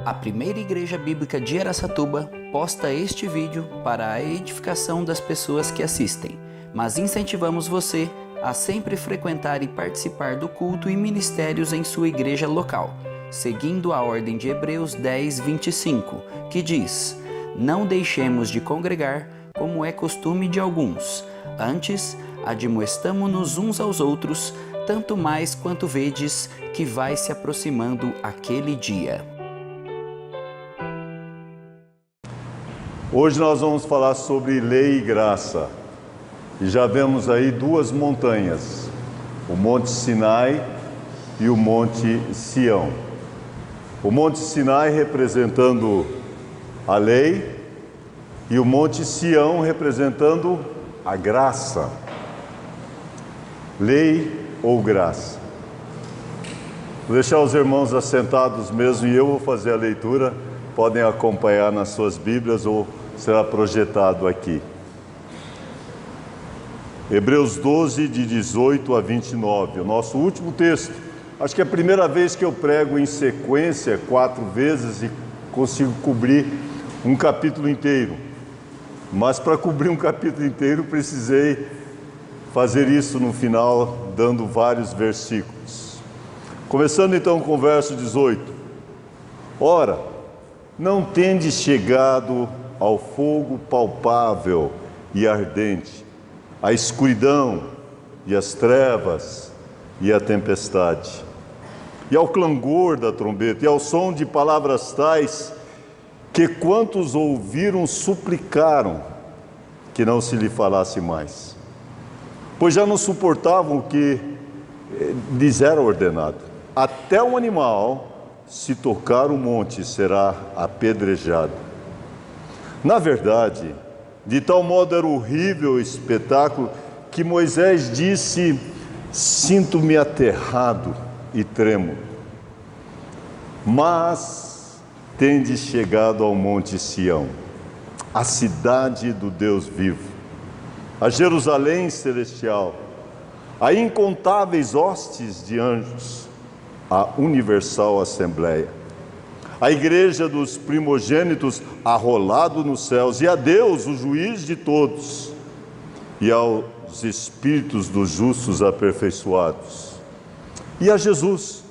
A primeira igreja bíblica de Araçatuba posta este vídeo para a edificação das pessoas que assistem, mas incentivamos você a sempre frequentar e participar do culto e ministérios em sua igreja local, seguindo a ordem de Hebreus 10, 25, que diz: "Não deixemos de congregar, como é costume de alguns. Antes, admoestamo-nos uns aos outros, tanto mais quanto vedes que vai se aproximando aquele dia." Hoje nós vamos falar sobre lei e graça. E já vemos aí duas montanhas, o Monte Sinai e o Monte Sião. O Monte Sinai representando a lei e o Monte Sião representando a graça. Lei ou graça? Vou deixar os irmãos assentados mesmo e eu vou fazer a leitura. Podem acompanhar nas suas Bíblias ou será projetado aqui. Hebreus 12, de 18 a 29, o nosso último texto. Acho que é a primeira vez que eu prego em sequência 4 vezes e consigo cobrir um capítulo inteiro. Mas para cobrir um capítulo inteiro precisei fazer isso no final, dando vários versículos. Começando então com o verso 18. Ora, não tendes chegado ao fogo palpável e ardente, à escuridão e às trevas e à tempestade, e ao clangor da trombeta, e ao som de palavras tais, que quantos ouviram suplicaram que não se lhe falasse mais, pois já não suportavam o que lhes era ordenado. Até um animal, se tocar o monte, será apedrejado. Na verdade, de tal modo era horrível o espetáculo que Moisés disse: sinto-me aterrado e tremo. Mas tendes chegado ao Monte Sião, a cidade do Deus vivo, a Jerusalém celestial, a incontáveis hostes de anjos, a universal assembleia, a igreja dos primogênitos arrolado nos céus, e a Deus, o juiz de todos, e aos espíritos dos justos aperfeiçoados, e a Jesus,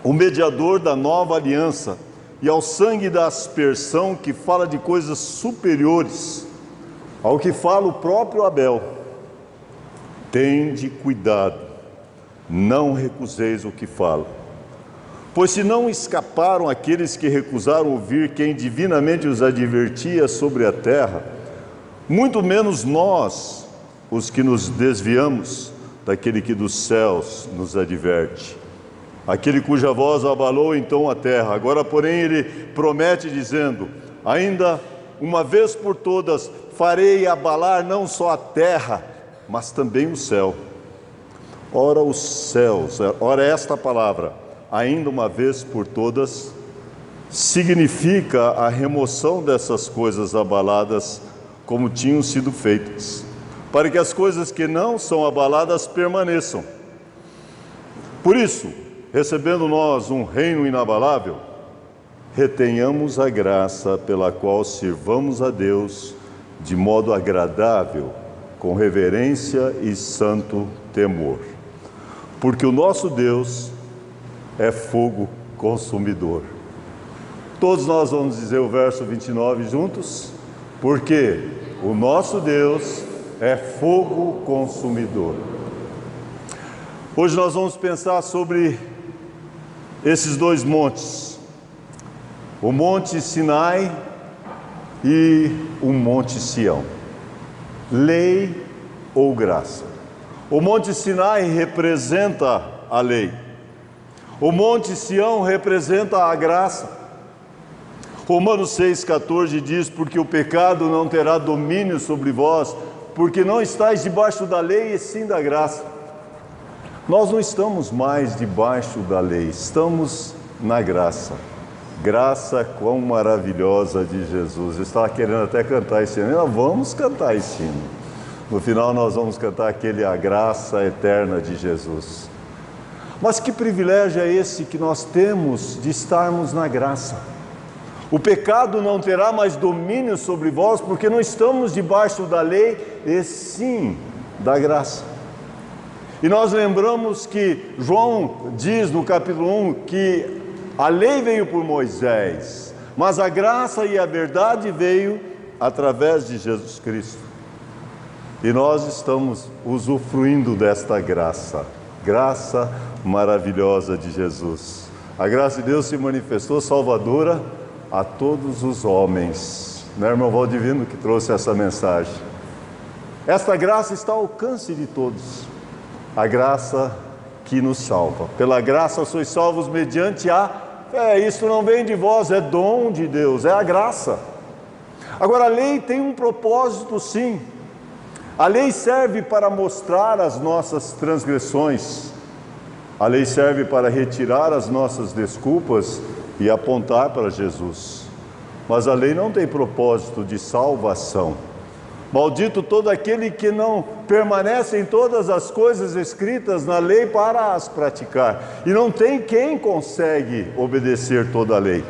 o mediador da nova aliança, e ao sangue da aspersão, que fala de coisas superiores ao que fala o próprio Abel. Tende cuidado, não recuseis o que fala. Pois se não escaparam aqueles que recusaram ouvir quem divinamente os advertia sobre a terra, muito menos nós, os que nos desviamos daquele que dos céus nos adverte. Aquele cuja voz abalou então a terra. Agora, porém, ele promete dizendo: ainda uma vez por todas farei abalar não só a terra, mas também o céu. Ora os céus, ora esta palavra, ainda uma vez por todas, significa a remoção dessas coisas abaladas como tinham sido feitas, para que as coisas que não são abaladas permaneçam. Por isso, recebendo nós um reino inabalável, retenhamos a graça pela qual sirvamos a Deus de modo agradável, com reverência e santo temor. Porque o nosso Deus é fogo consumidor. Todos nós vamos dizer o verso 29 juntos? Porque o nosso Deus é fogo consumidor. Hoje nós vamos pensar sobre esses dois montes, o Monte Sinai e o Monte Sião. Lei ou graça? O Monte Sinai representa a lei. O Monte Sião representa a graça. Romanos 6,14 diz: porque o pecado não terá domínio sobre vós, porque não estáis debaixo da lei, e sim da graça. Nós não estamos mais debaixo da lei, estamos na graça. Graça quão maravilhosa de Jesus. Eu estava querendo até cantar esse hino. Nós vamos cantar esse hino. No final nós vamos cantar aquele A Graça Eterna de Jesus. Mas que privilégio é esse que nós temos de estarmos na graça? O pecado não terá mais domínio sobre vós, porque não estamos debaixo da lei, e sim da graça. E nós lembramos que João diz no capítulo 1 que a lei veio por Moisés, mas a graça e a verdade veio através de Jesus Cristo. E nós estamos usufruindo desta graça, graça maravilhosa de Jesus. A graça de Deus se manifestou salvadora a todos os homens. Não é, irmão Valdivino, que trouxe essa mensagem? Esta graça está ao alcance de todos. A graça que nos salva. Pela graça sois salvos mediante a fé. Isso não vem de vós, é dom de Deus, é a graça. Agora, a lei tem um propósito, sim. A lei serve para mostrar as nossas transgressões. A lei serve para retirar as nossas desculpas e apontar para Jesus. Mas a lei não tem propósito de salvação. Maldito todo aquele que não permanece em todas as coisas escritas na lei para as praticar. E não tem quem consegue obedecer toda a lei.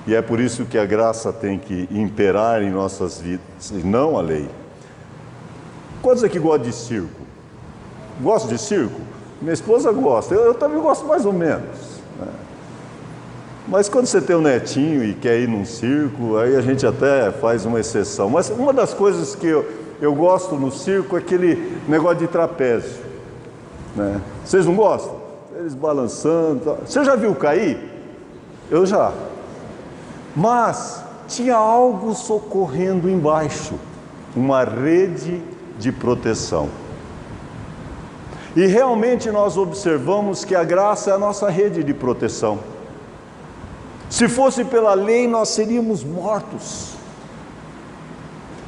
E é por isso que a graça tem que imperar em nossas vidas, e não a lei. Quantos aqui gostam de circo? Gosta de circo? Minha esposa gosta, eu também gosto mais ou menos, né? Mas quando você tem um netinho e quer ir num circo, aí a gente até faz uma exceção. Mas uma das coisas que eu gosto no circo é aquele negócio de trapézio, né? Vocês não gostam? Eles balançando. Você já viu cair? Eu já. Mas tinha algo socorrendo embaixo, uma rede de proteção. E realmente nós observamos que a graça é a nossa rede de proteção. Se fosse pela lei, nós seríamos mortos.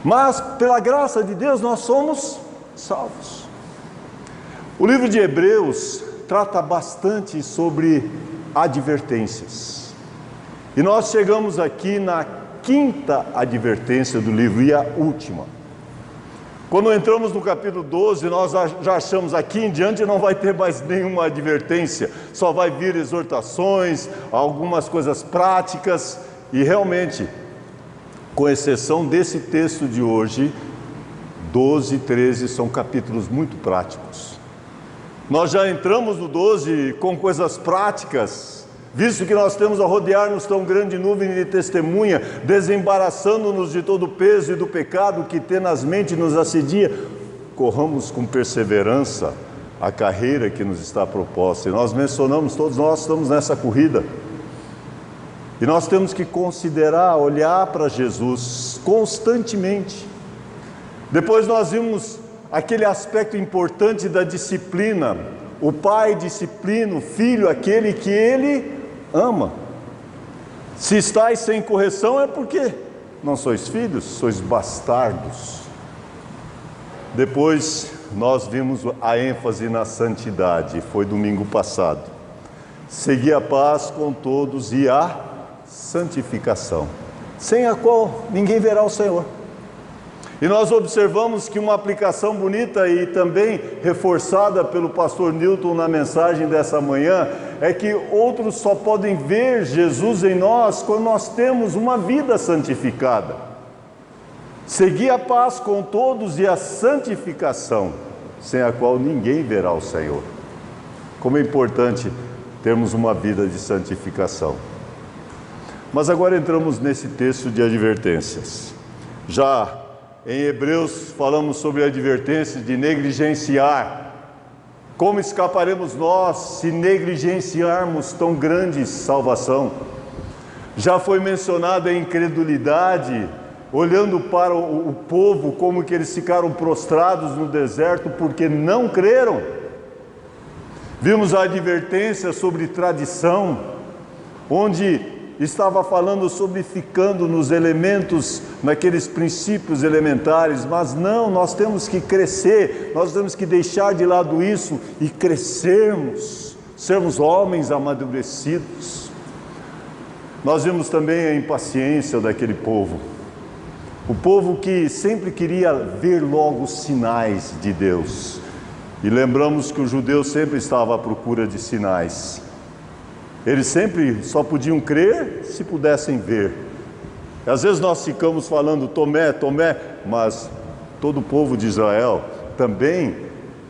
Mas pela graça de Deus nós somos salvos. O livro de Hebreus trata bastante sobre advertências. E nós chegamos aqui na quinta advertência do livro e a última. Quando entramos no capítulo 12, nós já achamos aqui em diante não vai ter mais nenhuma advertência, só vai vir exortações, algumas coisas práticas, e realmente, com exceção desse texto de hoje, 12 e 13 são capítulos muito práticos. Nós já entramos no 12 com coisas práticas, visto que nós temos a rodear-nos tão grande nuvem de testemunha, desembaraçando-nos de todo o peso e do pecado que tenazmente nos assedia, corramos com perseverança a carreira que nos está proposta. E nós mencionamos, todos nós estamos nessa corrida. E nós temos que considerar, olhar para Jesus constantemente. Depois nós vimos aquele aspecto importante da disciplina. O pai disciplina o filho, aquele que ele ama. Se estáis sem correção é porque não sois filhos, sois bastardos. Depois nós vimos a ênfase na santidade, foi domingo passado. Segui a paz com todos e a santificação, sem a qual ninguém verá o Senhor. E nós observamos que uma aplicação bonita e também reforçada pelo pastor Newton na mensagem dessa manhã é que outros só podem ver Jesus em nós quando nós temos uma vida santificada. Segui a paz com todos e a santificação, sem a qual ninguém verá o Senhor. Como é importante termos uma vida de santificação. Mas agora entramos nesse texto de advertências. Já em Hebreus falamos sobre a advertência de negligenciar. Como escaparemos nós se negligenciarmos tão grande salvação? Já foi mencionada a incredulidade, olhando para o povo, como que eles ficaram prostrados no deserto porque não creram. Vimos a advertência sobre tradição, onde estava falando sobre ficando nos elementos, naqueles princípios elementares, mas não, nós temos que crescer, nós temos que deixar de lado isso e crescermos, sermos homens amadurecidos. Nós vimos também a impaciência daquele povo, o povo que sempre queria ver logo os sinais de Deus, e lembramos que o judeu sempre estava à procura de sinais. Eles sempre só podiam crer se pudessem ver. Às vezes nós ficamos falando Tomé, Tomé, mas todo o povo de Israel também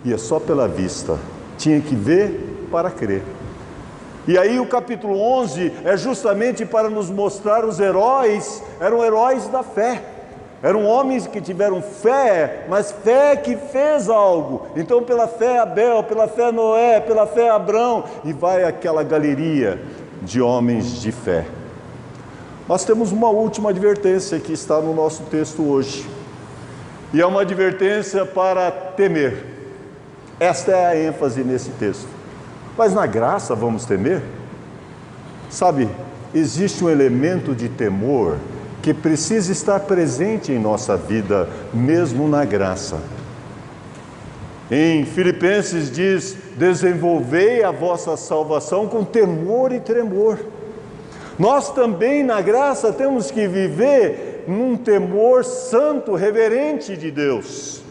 ia só pela vista. Tinha que ver para crer. E aí o capítulo 11 é justamente para nos mostrar os heróis, eram heróis da fé. Eram homens que tiveram fé, mas fé que fez algo. Então pela fé Abel, pela fé Noé, pela fé Abrão, e vai aquela galeria de homens de fé. Nós temos uma última advertência que está no nosso texto hoje. E é uma advertência para temer. Esta é a ênfase nesse texto. Mas na graça vamos temer? Sabe, existe um elemento de temor que precisa estar presente em nossa vida, mesmo na graça. Em Filipenses diz: desenvolvei a vossa salvação com temor e tremor. Nós também na graça temos que viver num temor santo, reverente de Deus.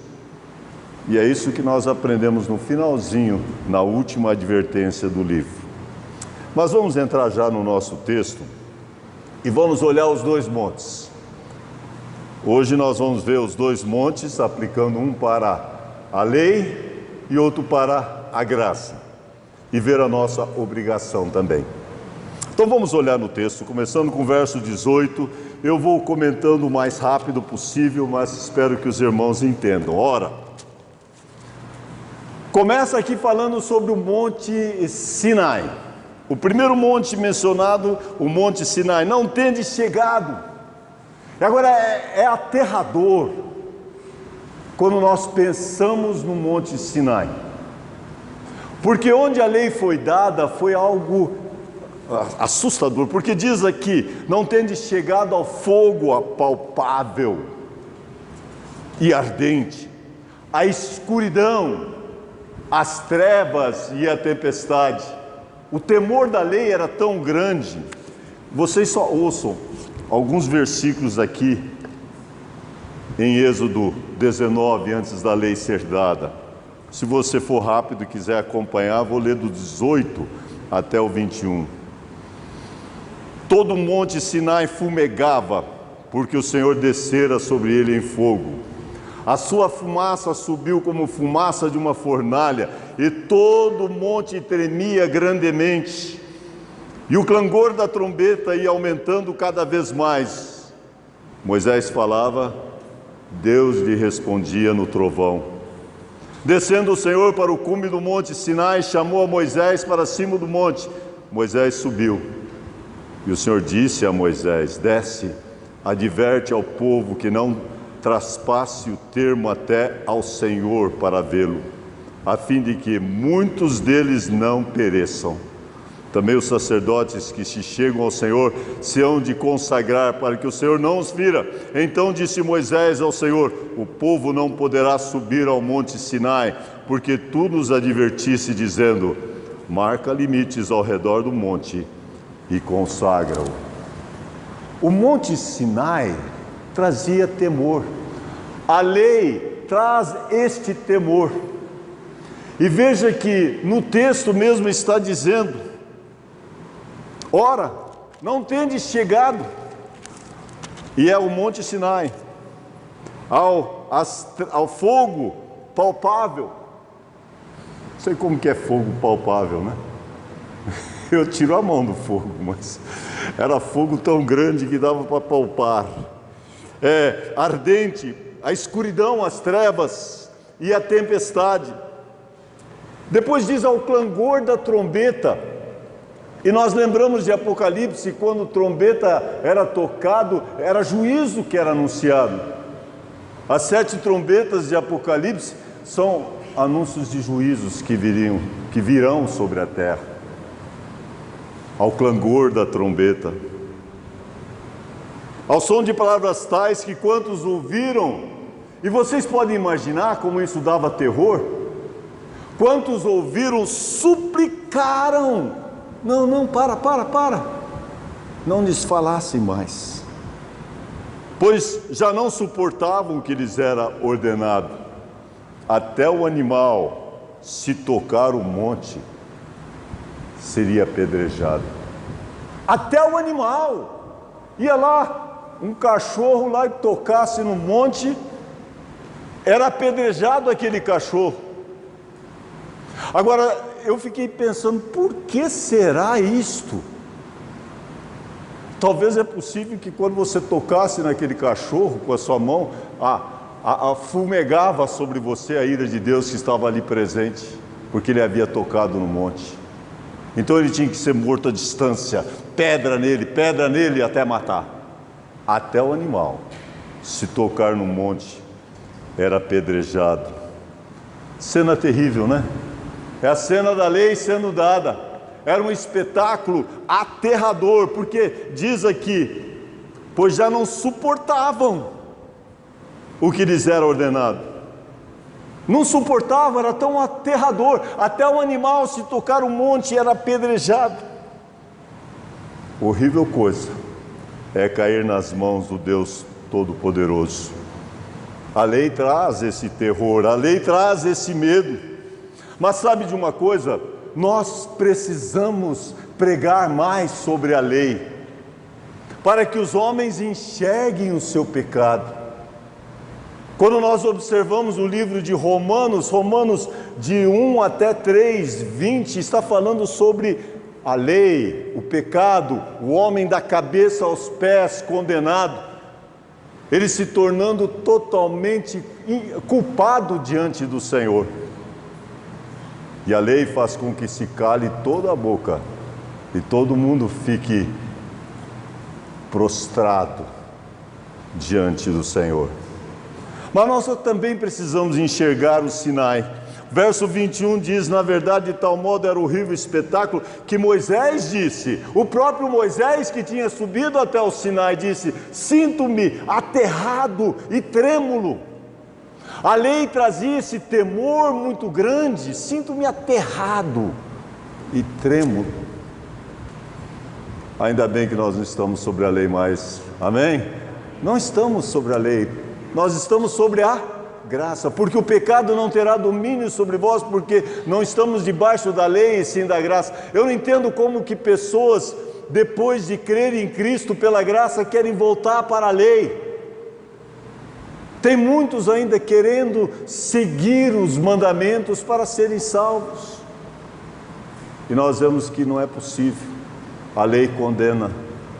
E é isso que nós aprendemos no finalzinho, na última advertência do livro. Mas vamos entrar já no nosso texto e vamos olhar os dois montes. Hoje nós vamos ver os dois montes, aplicando um para a lei e outro para a graça, e ver a nossa obrigação também. Então vamos olhar no texto, começando com o verso 18. Eu vou comentando o mais rápido possível, mas espero que os irmãos entendam. Ora, começa aqui falando sobre o Monte Sinai. O primeiro monte mencionado, o Monte Sinai, não tendes chegado. E agora é aterrador quando nós pensamos no Monte Sinai. Porque onde a lei foi dada foi algo assustador. Porque diz aqui, não tendes chegado ao fogo apalpável e ardente, a escuridão, as trevas e a tempestade. O temor da lei era tão grande. Vocês só ouçam alguns versículos aqui em Êxodo 19, antes da lei ser dada. Se você for rápido e quiser acompanhar, vou ler do 18 até o 21. Todo o monte Sinai fumegava, porque o Senhor descera sobre ele em fogo. A sua fumaça subiu como fumaça de uma fornalha, e todo o monte tremia grandemente. E o clangor da trombeta ia aumentando cada vez mais. Moisés falava, Deus lhe respondia no trovão. Descendo o Senhor para o cume do monte Sinai, chamou a Moisés para cima do monte. Moisés subiu. E o Senhor disse a Moisés, desce, adverte ao povo que não traspasse o termo até ao Senhor para vê-lo, a fim de que muitos deles não pereçam. Também os sacerdotes que se chegam ao Senhor se hão de consagrar para que o Senhor não os fira. Então disse Moisés ao Senhor, o povo não poderá subir ao monte Sinai, porque tu nos advertiste dizendo, marca limites ao redor do monte e consagra-o. O monte Sinai trazia temor. A lei traz este temor. E veja que no texto mesmo está dizendo, ora, não tendes chegado, e é o monte Sinai, ao fogo palpável. Não sei como que é fogo palpável, né? Eu tiro a mão do fogo, mas era fogo tão grande que dava para palpar. Ardente, a escuridão, as trevas e a tempestade. Depois diz ao clangor da trombeta. E nós lembramos de Apocalipse, quando trombeta era tocado, era juízo que era anunciado. As 7 trombetas de Apocalipse são anúncios de juízos que virão sobre a terra. Ao clangor da trombeta. Ao som de palavras tais que quantos ouviram, e vocês podem imaginar como isso dava terror, quantos ouviram suplicaram, não, para, não lhes falassem mais, pois já não suportavam o que lhes era ordenado, até o animal, se tocar o monte, seria apedrejado. Até o animal. Ia lá, um cachorro lá e tocasse no monte, era apedrejado aquele cachorro. Agora, eu fiquei pensando, por que será isto? Talvez é possível que quando você tocasse naquele cachorro com a sua mão, fumegava sobre você a ira de Deus que estava ali presente, porque ele havia tocado no monte. Então ele tinha que ser morto à distância, pedra nele até matar. Até o animal, se tocar no monte, era apedrejado. Cena terrível, né? É a cena da lei sendo dada. Era um espetáculo aterrador, porque diz aqui, pois já não suportavam o que lhes era ordenado. Não suportavam, era tão aterrador. Até o animal, se tocar o monte, era apedrejado. Horrível coisa é cair nas mãos do Deus Todo-Poderoso. A lei traz esse terror, a lei traz esse medo. Mas sabe de uma coisa? Nós precisamos pregar mais sobre a lei, para que os homens enxerguem o seu pecado. Quando nós observamos o livro de Romanos de 1 até 3, 20, está falando sobre a lei, o pecado, o homem da cabeça aos pés condenado, ele se tornando totalmente culpado diante do Senhor. E a lei faz com que se cale toda a boca e todo mundo fique prostrado diante do Senhor. Mas nós também precisamos enxergar o Sinai. Verso 21 diz, na verdade, de tal modo era o horrível espetáculo, que Moisés disse, o próprio Moisés que tinha subido até o Sinai disse, sinto-me aterrado e trêmulo. A lei trazia esse temor muito grande, sinto-me aterrado e trêmulo. Ainda bem que nós não estamos sobre a lei mais, amém? Não estamos sobre a lei, nós estamos sobre a graça, porque o pecado não terá domínio sobre vós, porque não estamos debaixo da lei e sim da graça. Eu não entendo como que pessoas, depois de crerem em Cristo pela graça, querem voltar para a lei. Tem muitos ainda querendo seguir os mandamentos para serem salvos. E nós vemos que não é possível. A lei condena,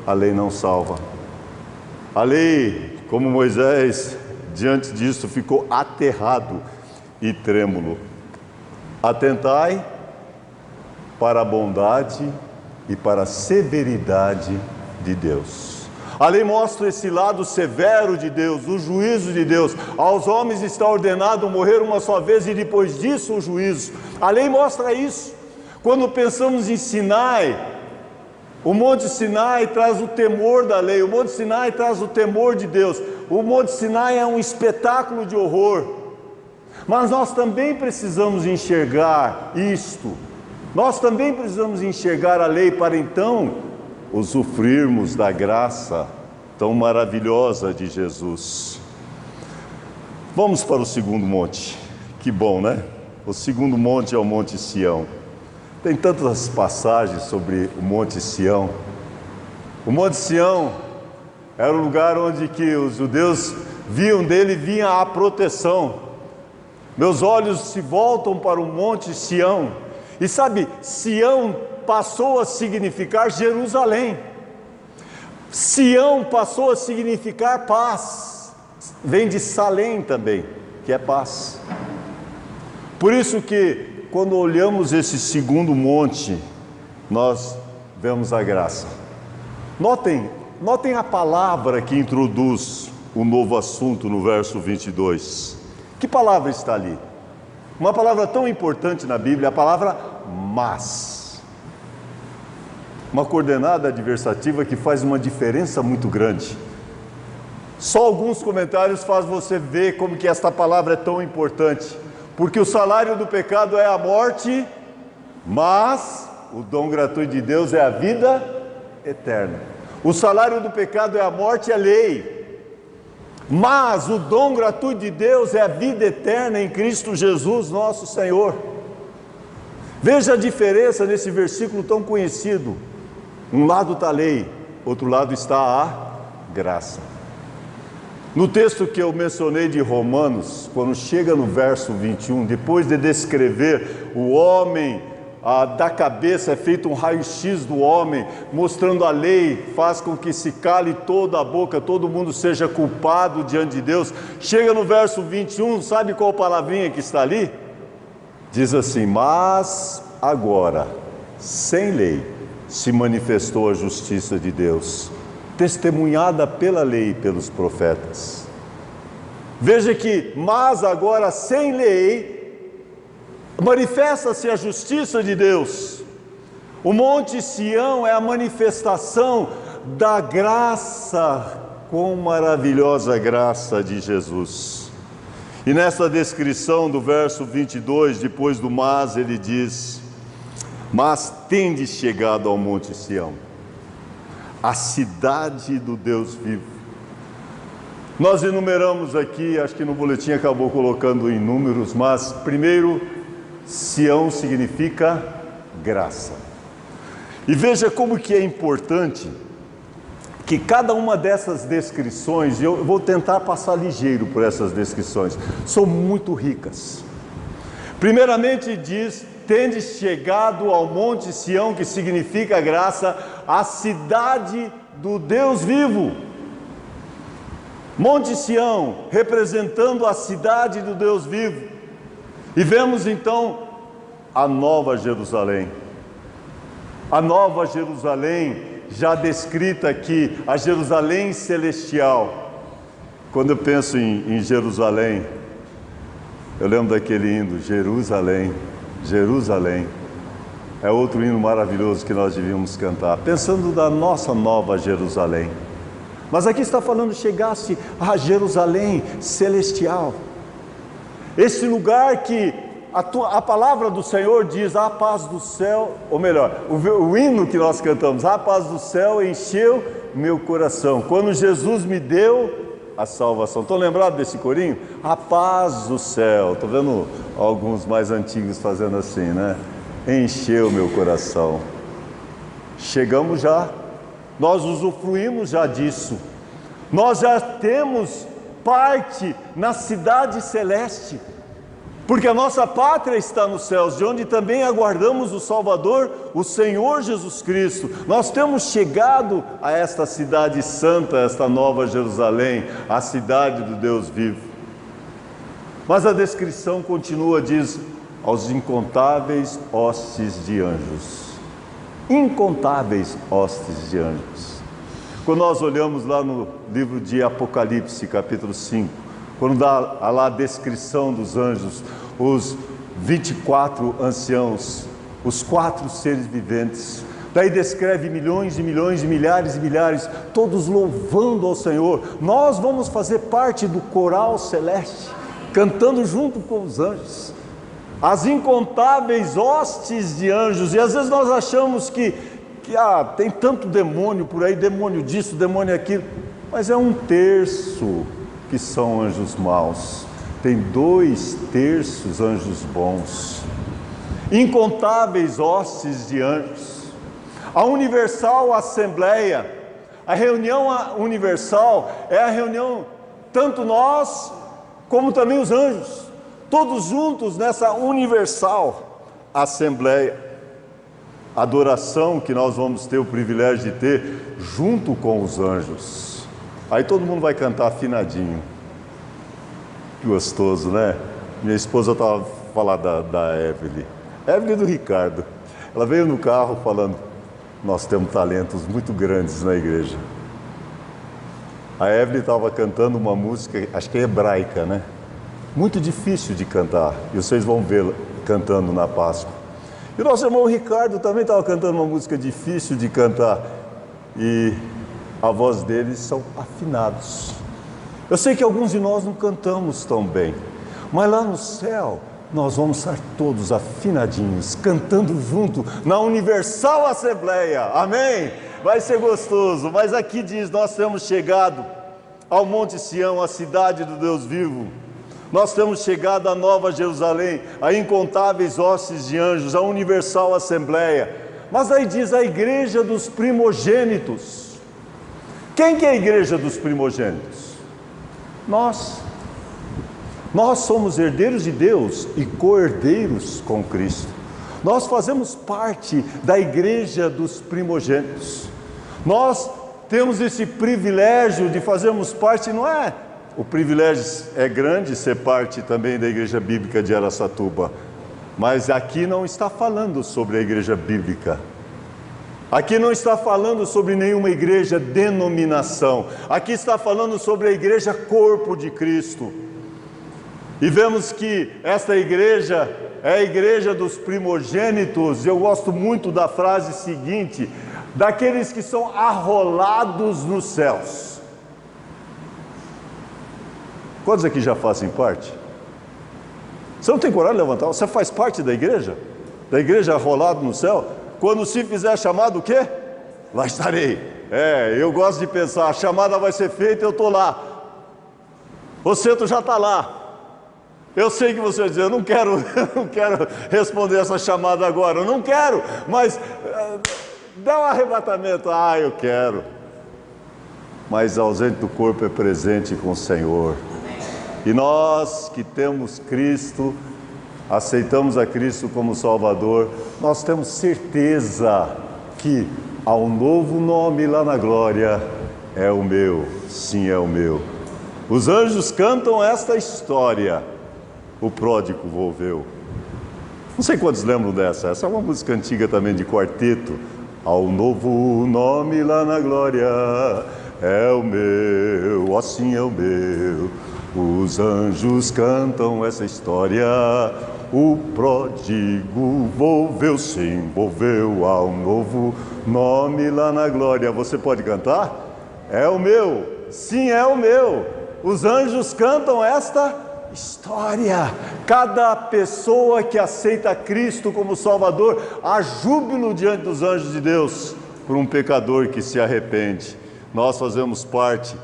a lei não salva. A lei, como Moisés, diante disso, ficou aterrado e trêmulo. Atentai para a bondade e para a severidade de Deus. A lei mostra esse lado severo de Deus, o juízo de Deus. Aos homens está ordenado morrer uma só vez e depois disso o juízo. A lei mostra isso. Quando pensamos em Sinai, o Monte Sinai traz o temor da lei, o Monte Sinai traz o temor de Deus. O Monte Sinai é um espetáculo de horror. Mas nós também precisamos enxergar isto. Nós também precisamos enxergar a lei para então usufruirmos da graça tão maravilhosa de Jesus. Vamos para o segundo monte. Que bom, né? O segundo monte é o Monte Sião. Tem tantas passagens sobre o Monte Sião. O Monte Sião era o lugar onde que os judeus viam dele, vinha a proteção. Meus olhos se voltam para o Monte Sião. E sabe, Sião passou a significar Jerusalém. Sião passou a significar paz. Vem de Salém também, que é paz. Por isso que quando olhamos esse segundo monte, nós vemos a graça. Notem a palavra que introduz o novo assunto no verso 22. Que palavra está ali? Uma palavra tão importante na Bíblia, a palavra mas. Uma coordenada adversativa que faz uma diferença muito grande. Só alguns comentários fazem você ver como que esta palavra é tão importante. Porque o salário do pecado é a morte, mas o dom gratuito de Deus é a vida eterna. O salário do pecado é a morte e a lei, mas o dom gratuito de Deus é a vida eterna em Cristo Jesus, nosso Senhor. Veja a diferença nesse versículo tão conhecido. Um lado está a lei, outro lado está a graça. No texto que eu mencionei de Romanos, quando chega no verso 21, depois de descrever o homem, da cabeça é feito um raio-x do homem, mostrando a lei, faz com que se cale toda a boca, todo mundo seja culpado diante de Deus. Chega no verso 21, sabe qual palavrinha que está ali? Diz assim: mas agora, sem lei, se manifestou a justiça de Deus, testemunhada pela lei e pelos profetas. Veja que, mas agora sem lei, manifesta-se a justiça de Deus. O Monte Sião é a manifestação da graça, com maravilhosa graça de Jesus. E nessa descrição do verso 22, depois do mas, ele diz: mas tendes chegado ao Monte Sião, a cidade do Deus vivo. Nós enumeramos aqui, acho que no boletim acabou colocando em números, mas primeiro, Sião significa graça. E veja como que é importante que cada uma dessas descrições, eu vou tentar passar ligeiro por essas descrições, são muito ricas. Primeiramente diz: tendes chegado ao Monte Sião, que significa graça, a cidade do Deus vivo. Monte Sião, representando a cidade do Deus vivo. E vemos então a Nova Jerusalém. A Nova Jerusalém, já descrita aqui, a Jerusalém celestial. Quando eu penso em Jerusalém, eu lembro daquele hino, Jerusalém, Jerusalém. É outro hino maravilhoso que nós devíamos cantar, pensando da nossa Nova Jerusalém. Mas aqui está falando: chegasse a Jerusalém celestial. Esse lugar que a palavra do Senhor diz: a paz do céu, ou melhor, o hino que nós cantamos, a paz do céu encheu meu coração, quando Jesus me deu a salvação. Estão lembrados desse corinho? A paz do céu. Estou vendo alguns mais antigos fazendo assim, né? Encheu meu coração. Chegamos já, nós usufruímos já disso. Nós já temos parte na cidade celeste, porque a nossa pátria está nos céus, de onde também aguardamos o Salvador, o Senhor Jesus Cristo. Nós temos chegado a esta cidade santa, esta Nova Jerusalém, a cidade do Deus vivo. Mas a descrição continua, diz: aos incontáveis hostes de anjos. Incontáveis hostes de anjos. Quando nós olhamos lá no livro de Apocalipse, capítulo 5, quando dá lá a descrição dos anjos, os 24 anciãos, os 4 seres viventes, daí descreve milhões e milhões e milhares e milhares, todos louvando ao Senhor. Nós vamos fazer parte do coral celeste, cantando junto com os anjos, as incontáveis hostes de anjos. E às vezes nós achamos que tem tanto demônio por aí, demônio disso, demônio aquilo, mas é 1/3 que são anjos maus, tem 2/3 anjos bons. Incontáveis hostes de anjos. A universal assembleia, a reunião universal é a reunião, tanto nós como também os anjos, todos juntos nessa universal assembleia. Adoração que nós vamos ter o privilégio de ter junto com os anjos. Aí todo mundo vai cantar afinadinho. Que gostoso, né? Minha esposa estava falando da Evelyn do Ricardo. Ela veio no carro falando: nós temos talentos muito grandes na igreja. A Evelyn estava cantando uma música, acho que é hebraica, né? Muito difícil de cantar, e vocês vão vê-la cantando na Páscoa. E o nosso irmão Ricardo também estava cantando uma música difícil de cantar, e a voz deles são afinados. Eu sei que alguns de nós não cantamos tão bem, mas lá no céu nós vamos estar todos afinadinhos, cantando junto na universal assembleia. Amém? Vai ser gostoso. Mas aqui diz: nós temos chegado ao Monte Sião, a cidade do Deus vivo. Nós temos chegado à Nova Jerusalém, a incontáveis hostes de anjos, a universal assembleia. Mas aí diz a igreja dos primogênitos. Quem que é a igreja dos primogênitos? Nós. Nós somos herdeiros de Deus e co-herdeiros com Cristo. Nós fazemos parte da igreja dos primogênitos. Nós temos esse privilégio de fazermos parte, não é? O privilégio é grande ser parte também da igreja bíblica de Araçatuba. Mas aqui não está falando sobre a igreja bíblica. Aqui não está falando sobre nenhuma igreja denominação. Aqui está falando sobre a igreja corpo de Cristo. E vemos que esta igreja é a igreja dos primogênitos. Eu gosto muito da frase seguinte: daqueles que são arrolados nos céus. Quantos aqui já fazem parte? Você não tem coragem de levantar? Você faz parte da igreja? Da igreja arrolado no céu? Quando se fizer chamado, o quê? Lá estarei. Eu gosto de pensar, a chamada vai ser feita, eu estou lá. Você já está lá. Eu sei que você vai dizer, eu não quero responder essa chamada agora, eu não quero, mas dá um arrebatamento, eu quero. Mas ausente do corpo é presente com o Senhor. E nós que temos Cristo, aceitamos a Cristo como Salvador, nós temos certeza que há um novo nome lá na glória, é o meu, sim, é o meu. Os anjos cantam esta história. O pródigo volveu. Não sei quantos lembram dessa. Essa é uma música antiga também de quarteto. Há um novo nome lá na glória, é o meu, assim é o meu. Os anjos cantam essa história. O pródigo volveu, sim, volveu. Há um novo nome lá na glória. Você pode cantar? É o meu, sim, é o meu. Os anjos cantam esta história. Cada pessoa que aceita Cristo como Salvador, há júbilo diante dos anjos de Deus por um pecador que se arrepende. Nós fazemos parte,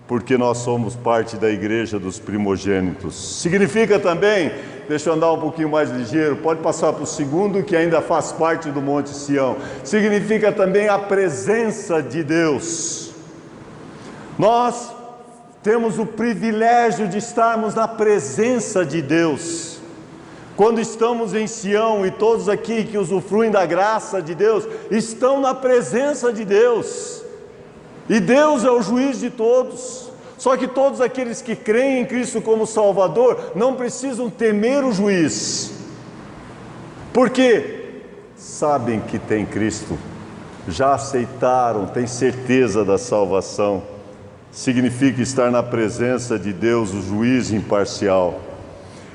porque nós somos parte da igreja dos primogênitos. Significa também, deixa eu andar um pouquinho mais ligeiro, pode passar para o segundo, que ainda faz parte do Monte Sião. Significa também a presença de Deus. Nós temos o privilégio de estarmos na presença de Deus. Quando estamos em Sião, e todos aqui que usufruem da graça de Deus, estão na presença de Deus. E Deus é o juiz de todos. Só que todos aqueles que creem em Cristo como Salvador, não precisam temer o juiz. Porque sabem que tem Cristo. Já aceitaram, têm certeza da salvação. Significa estar na presença de Deus, o juiz imparcial.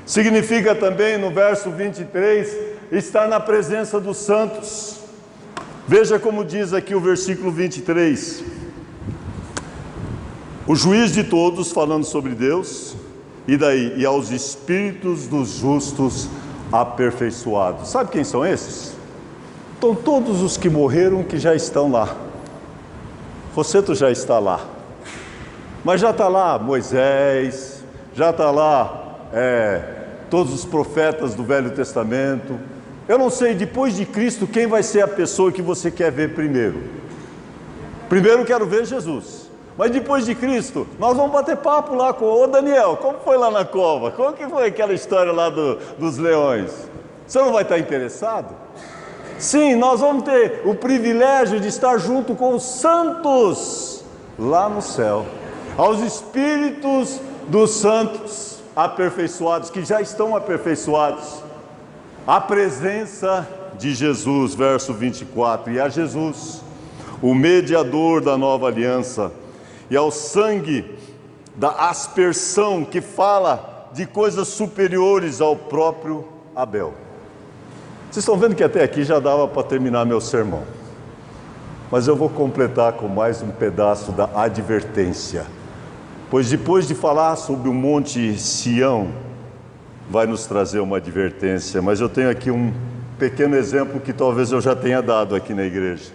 Significa também, no verso 23, estar na presença dos santos. Veja como diz aqui o versículo 23. O juiz de todos, falando sobre Deus, e daí? E aos espíritos dos justos aperfeiçoados. Sabe quem são esses? Então todos os que morreram que já estão lá. Você já está lá. Mas já está lá Moisés, já está lá todos os profetas do Velho Testamento. Eu não sei, depois de Cristo, quem vai ser a pessoa que você quer ver primeiro? Primeiro quero ver Jesus. Mas depois de Cristo, nós vamos bater papo lá com o Daniel. Como foi lá na cova? Como que foi aquela história lá dos leões? Você não vai estar interessado? Sim, nós vamos ter o privilégio de estar junto com os santos lá no céu. Aos espíritos dos santos aperfeiçoados, que já estão aperfeiçoados. A presença de Jesus, verso 24. E a Jesus, o mediador da nova aliança, e ao sangue da aspersão, que fala de coisas superiores ao próprio Abel. Vocês estão vendo que até aqui já dava para terminar meu sermão. Mas eu vou completar com mais um pedaço da advertência. Pois depois de falar sobre o Monte Sião, vai nos trazer uma advertência. Mas eu tenho aqui um pequeno exemplo que talvez eu já tenha dado aqui na igreja.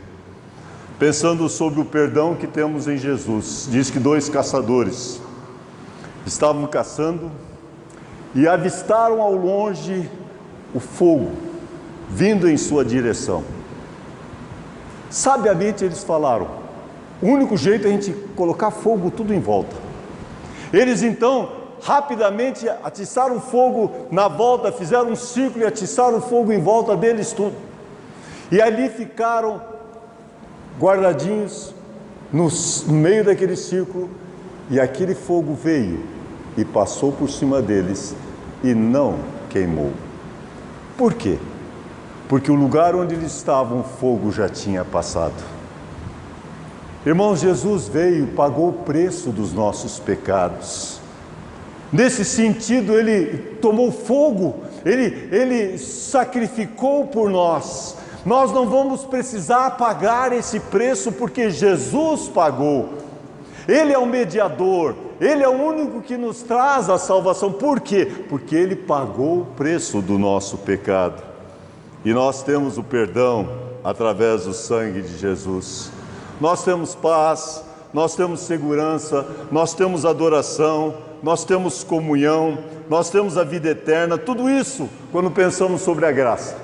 Pensando sobre o perdão que temos em Jesus. Diz que 2 caçadores estavam caçando e avistaram ao longe o fogo vindo em sua direção. Sabiamente eles falaram: o único jeito é a gente colocar fogo tudo em volta. Eles então rapidamente atiçaram fogo na volta, fizeram um círculo e atiçaram fogo em volta deles tudo. E ali ficaram guardadinhos no meio daquele círculo, e aquele fogo veio e passou por cima deles e não queimou. Por quê? Porque o lugar onde eles estavam, o fogo já tinha passado. Irmãos, Jesus veio, pagou o preço dos nossos pecados. Nesse sentido, Ele tomou fogo, Ele sacrificou por nós. Nós não vamos precisar pagar esse preço, porque Jesus pagou. Ele é o mediador, Ele é o único que nos traz a salvação. Por quê? Porque Ele pagou o preço do nosso pecado. E nós temos o perdão através do sangue de Jesus. Nós temos paz, nós temos segurança, nós temos adoração, nós temos comunhão, nós temos a vida eterna, tudo isso quando pensamos sobre a graça.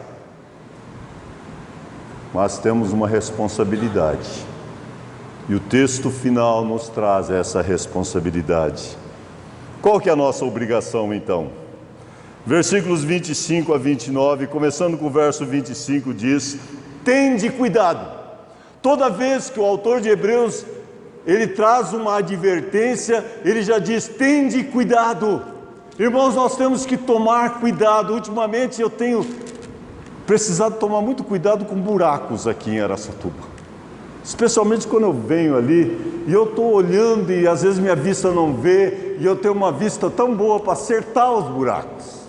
Mas temos uma responsabilidade, e o texto final nos traz essa responsabilidade. Qual que é a nossa obrigação então? Versículos 25 a 29, começando com o verso 25, diz: tende cuidado. Toda vez que o autor de Hebreus, ele traz uma advertência, ele já diz: tende cuidado. Irmãos, nós temos que tomar cuidado. Ultimamente eu tenho precisado tomar muito cuidado com buracos aqui em Araçatuba. Especialmente quando eu venho ali e eu estou olhando e às vezes minha vista não vê, e eu tenho uma vista tão boa para acertar os buracos.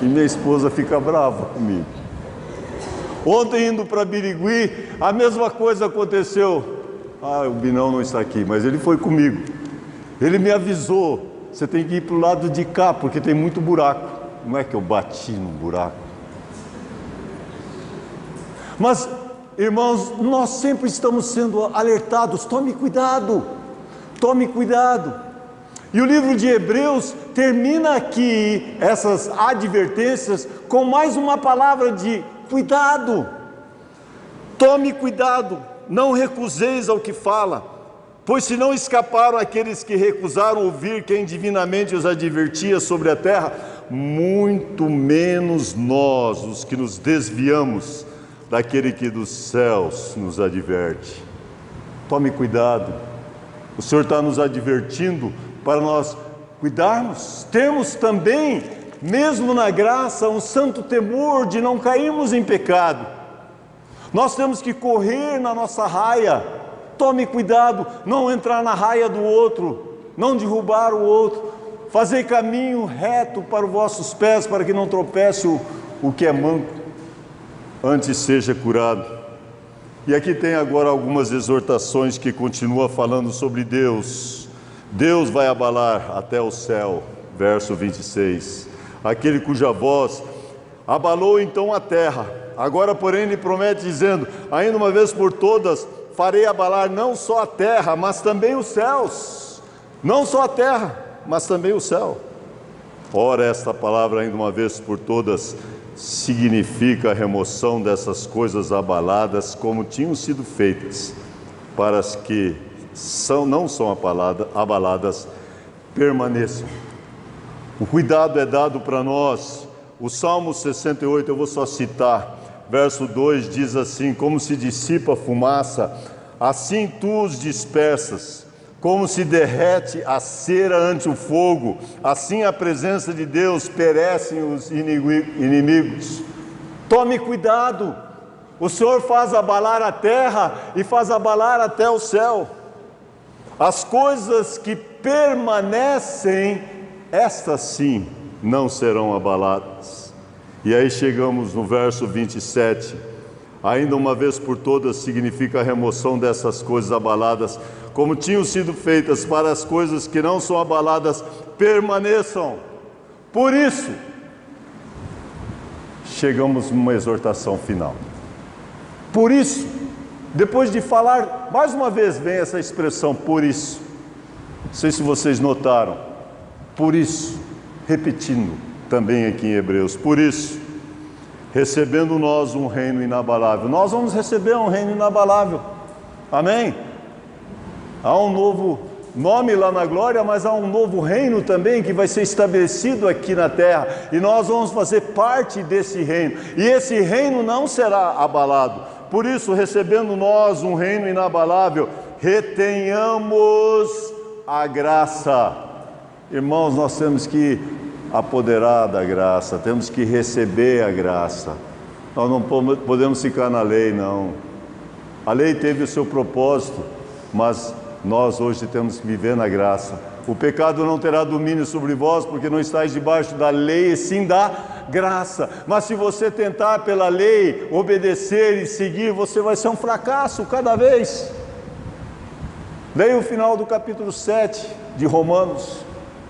E minha esposa fica brava comigo. Ontem, indo para Birigui, a mesma coisa aconteceu. O Binão não está aqui, mas ele foi comigo. Ele me avisou: você tem que ir para o lado de cá, porque tem muito buraco. Não é que eu bati no buraco. Mas, irmãos, nós sempre estamos sendo alertados: tome cuidado, tome cuidado. E o livro de Hebreus termina aqui essas advertências com mais uma palavra de cuidado. Tome cuidado, não recuseis ao que fala, pois se não escaparam aqueles que recusaram ouvir quem divinamente os advertia sobre a terra, muito menos nós, os que nos desviamos daquele que dos céus nos adverte. Tome cuidado, o Senhor está nos advertindo para nós cuidarmos. Temos também, mesmo na graça, um santo temor de não cairmos em pecado. Nós temos que correr na nossa raia. Tome cuidado, não entrar na raia do outro, não derrubar o outro. Fazei caminho reto para os vossos pés, para que não tropece o que é manco, antes seja curado. E aqui tem agora algumas exortações que continuam falando sobre Deus. Deus vai abalar até o céu, verso 26. Aquele cuja voz abalou então a terra. Agora, porém, ele promete dizendo: ainda uma vez por todas, farei abalar não só a terra, mas também os céus. Não só a terra, mas também o céu. Ora, esta palavra, ainda uma vez por todas, significa a remoção dessas coisas abaladas como tinham sido feitas, para as que não são abaladas permaneçam. O cuidado é dado para nós. O Salmo 68, eu vou só citar, verso 2 diz assim: como se dissipa a fumaça, assim tu os dispersas, como se derrete a cera ante o fogo, assim a presença de Deus perecem os inimigos. Tome cuidado, o Senhor faz abalar a terra e faz abalar até o céu. As coisas que permanecem, estas sim, não serão abaladas. E aí chegamos no verso 27. Ainda uma vez por todas significa a remoção dessas coisas abaladas, como tinham sido feitas, para as coisas que não são abaladas permaneçam. Por isso, chegamos numa exortação final. Por isso, depois de falar, mais uma vez vem essa expressão, por isso. Não sei se vocês notaram. Por isso. repetindo também aqui em Hebreus. Por isso, recebendo nós um reino inabalável, nós vamos receber um reino inabalável. Amém? Há um novo nome lá na glória, mas há um novo reino também que vai ser estabelecido aqui na terra, e nós vamos fazer parte desse reino, e esse reino não será abalado. Por isso, recebendo nós um reino inabalável, retenhamos a graça. Irmãos, nós temos que apoderar da graça, temos que receber a graça. Nós não podemos ficar na lei, não. A lei teve o seu propósito, mas nós hoje temos que viver na graça. O pecado não terá domínio sobre vós, porque não estáis debaixo da lei, e sim da graça. Mas se você tentar pela lei obedecer e seguir, você vai ser um fracasso cada vez. Leia o final do capítulo 7 de Romanos.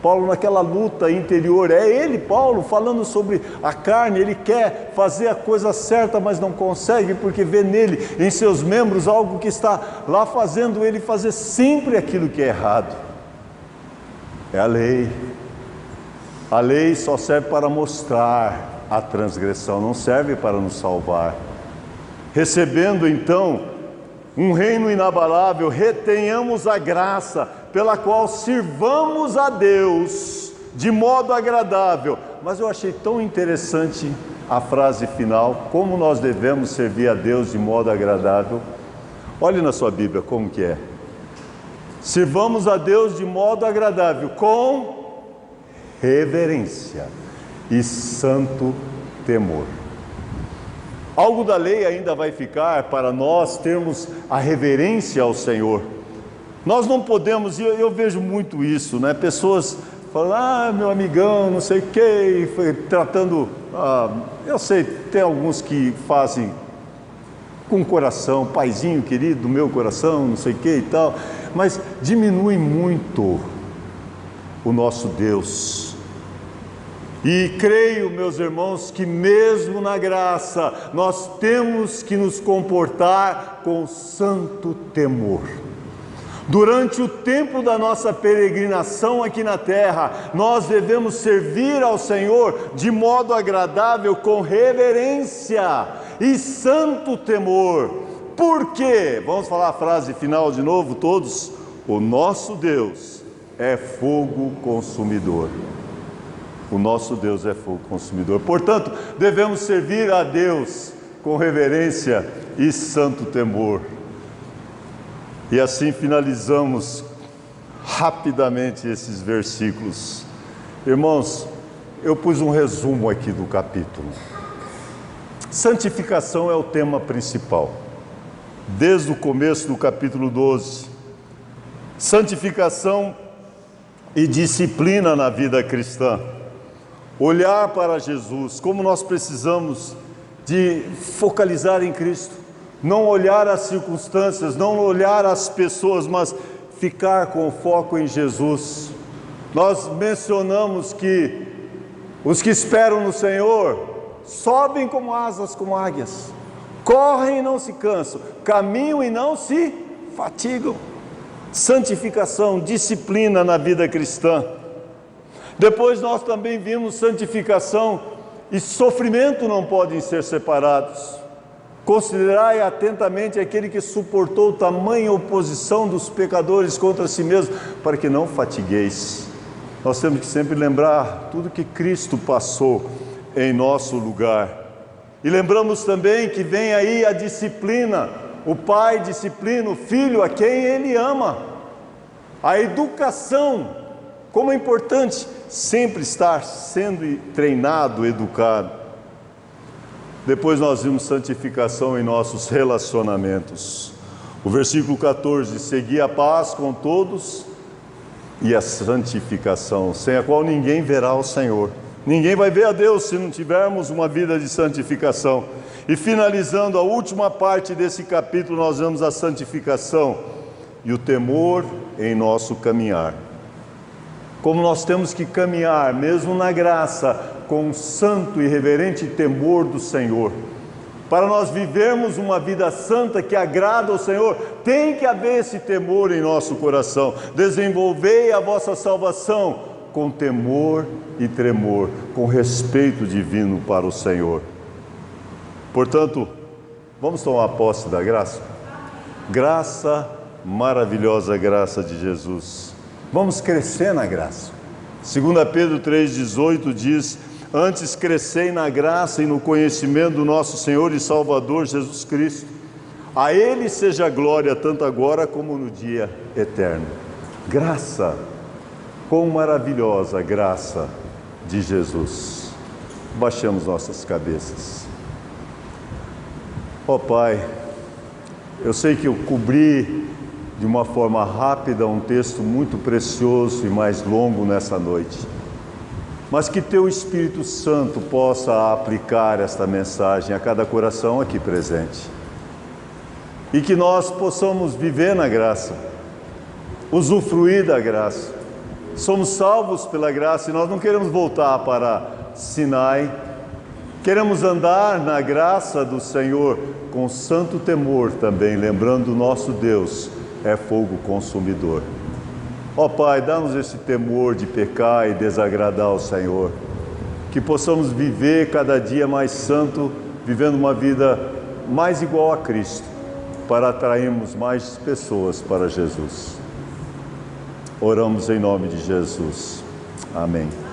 Paulo naquela luta interior, é ele, Paulo, falando sobre a carne. Ele quer fazer a coisa certa, mas não consegue, porque vê nele, em seus membros, algo que está lá fazendo ele fazer sempre aquilo que é errado. É a lei. A lei só serve para mostrar a transgressão, não serve para nos salvar. Recebendo então um reino inabalável, retenhamos a graça pela qual sirvamos a Deus de modo agradável. Mas eu achei tão interessante a frase final, como nós devemos servir a Deus de modo agradável. Olhe na sua Bíblia como que é. Sirvamos a Deus de modo agradável, com reverência e santo temor. Algo da lei ainda vai ficar para nós termos a reverência ao Senhor. Nós não podemos, e eu vejo muito isso, né? Pessoas falam, meu amigão, não sei o que, tratando, eu sei, tem alguns que fazem com o coração, paizinho querido do meu coração, não sei o que e tal, mas diminui muito o nosso Deus. E creio, meus irmãos, que mesmo na graça, nós temos que nos comportar com santo temor. Durante o tempo da nossa peregrinação aqui na terra, nós devemos servir ao Senhor de modo agradável, com reverência e santo temor. Por quê? Vamos falar a frase final de novo, todos? O nosso Deus é fogo consumidor. O nosso Deus é fogo consumidor. Portanto, devemos servir a Deus com reverência e santo temor. E assim finalizamos rapidamente esses versículos. Irmãos, eu pus um resumo aqui do capítulo. Santificação é o tema principal, desde o começo do capítulo 12. Santificação e disciplina na vida cristã. Olhar para Jesus, como nós precisamos de focalizar em Cristo. Não olhar as circunstâncias, não olhar as pessoas, mas ficar com foco em Jesus. Nós mencionamos que os que esperam no Senhor sobem como asas, como águias, correm e não se cansam, caminham e não se fatigam. Santificação, disciplina na vida cristã. Depois nós também vimos santificação e sofrimento não podem ser separados. Considerai atentamente aquele que suportou tamanha oposição dos pecadores contra si mesmo, para que não fatigueis. Nós temos que sempre lembrar tudo que Cristo passou em nosso lugar. E lembramos também que vem aí a disciplina. O pai disciplina o filho a quem ele ama. A educação, como é importante sempre estar sendo treinado, educado. Depois nós vimos santificação em nossos relacionamentos. O versículo 14, segui a paz com todos e a santificação, sem a qual ninguém verá o Senhor. Ninguém vai ver a Deus se não tivermos uma vida de santificação. E finalizando a última parte desse capítulo, nós vemos a santificação e o temor em nosso caminhar. Como nós temos que caminhar, mesmo na graça, com um santo e reverente temor do Senhor. Para nós vivermos uma vida santa que agrada ao Senhor, tem que haver esse temor em nosso coração. Desenvolvei a vossa salvação com temor e tremor, com respeito divino para o Senhor. Portanto, vamos tomar posse da graça? Graça, maravilhosa graça de Jesus. Vamos crescer na graça. 2 Pedro 3,18 diz: antes crescei na graça e no conhecimento do nosso Senhor e Salvador Jesus Cristo. A Ele seja a glória, tanto agora como no dia eterno. Graça, quão maravilhosa graça de Jesus. Baixamos nossas cabeças. Ó Pai, eu sei que eu cobri de uma forma rápida um texto muito precioso e mais longo nessa noite, mas que Teu Espírito Santo possa aplicar esta mensagem a cada coração aqui presente, e que nós possamos viver na graça, usufruir da graça. Somos salvos pela graça e nós não queremos voltar para Sinai. Queremos andar na graça do Senhor com santo temor também, lembrando o nosso Deus é fogo consumidor. Ó Pai, dá-nos esse temor de pecar e desagradar ao Senhor, que possamos viver cada dia mais santo, vivendo uma vida mais igual a Cristo, para atrairmos mais pessoas para Jesus. Oramos em nome de Jesus. Amém.